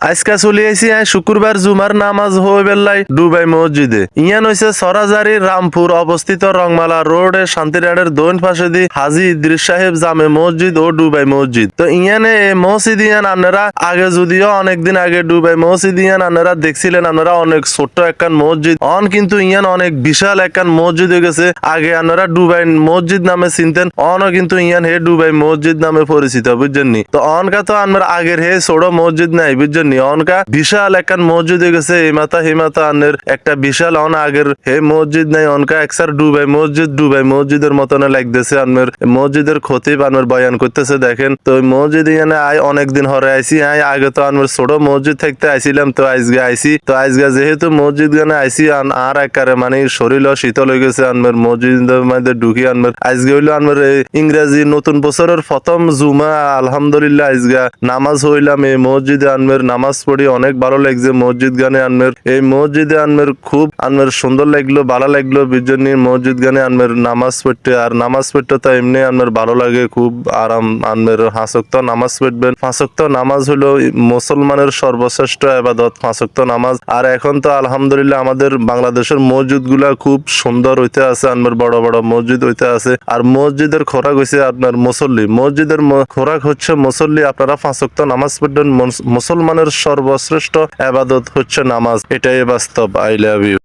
আজকা চলি আইসি শুক্রবার জুমার নামাজ হয়ে বেল্লাই ডুবাই মসজিদে। ইয়ান হইছে সরাজারি রামপুর অবস্থিত রংমালা রোডে শান্তিরাড়ের দৈন পাশে দি হাজি ইদ্রিস সাহেব জামে মসজিদ ও ডুবাই মসজিদ। তো ইয়ানে মসজিদ ইয়ান আপনারা আগে যদিও অনেকদিন আগে ডুবাই মসজিদ ইয়ান আপনারা দেখছিলেন, আপনারা অনেক ছোট্ট একখান মসজিদ অন, কিন্তু ইয়ান অনেক বিশাল একখান মসজিদ হয়ে গেছে। আগে আপনারা ডুবাই মসজিদ নামে চিনতেন, অনও কিন্তু ইয়ান হে ডুবাই মসজিদ নামে পরিচিত, বুঝছেন নি? তো অনকা তো আমরা আগের হে ছোট মসজিদ নাই, বুঝছেন নি? অনকা বিশাল একখান মসজিদ হয়ে গেছে। এই মাথা হে মাথা আনের একটা বিশাল অন আগের হে মসজিদ নাই, অনকা একসার ডুবাই মসজিদের মতন লাগতেছে। আনমের মসজিদের খতিব আনমের বয়ান করতেছে, দেখেন। তো মসজিদ ইয়ানে আই অনেকদিন হরে আইসি। আগে তো আনমের ছোট মসজিদ থাকতে আইছিলাম, তো আজকে আইসি। তো আজকে যেহেতু মসজিদ গানে আইসি আর একারে মানে শরীর শীতল হয়ে গেছে। আনমের মসজিদের মধ্যে ঢুকি আনমের আজকে হইলো আনমের ইংরেজি নতুন বছরের প্রথম জুমা। আলহামদুলিল্লাহ আজকে নামাজ হইলাম এই মসজিদে। আনমের নামাজ পড়ি অনেক ভালো লাগছে মসজিদ গানে। আনমের এই মসজিদে আনমের খুব আনমের সুন্দর লাগলো, ভালো লাগলো বিজনী মসজিদ গানে আনমের নামাজ পড়তে। আর নামাজ পড়তে তো এমনি আনমের ভালো লাগে, খুব আরাম। আনমের হাসক্ত নামাজ পড়বেন। পাঁচক্ত নামাজ হলো মুসলমানের সর্বশ্রেষ্ঠ ইবাদত, পাঁচক্ত নামাজ। আর এখন তো আলহামদুলিল্লাহ আমাদের বাংলাদেশের মসজিদ গুলা খুব সুন্দর হইতে আছে, আনমের বড় বড় মসজিদ হইতে আছে। আর মসজিদের খোরাক হয়েছে আপনার মুসল্লি, মসজিদের খোরাক হচ্ছে মুসল্লি। আপনারা পাঁচক্ত নামাজ পড়বেন। মুসলমানের সর্বশ্রেষ্ঠ ইবাদত হচ্ছে নামাজ, এটাই বাস্তব। I love you.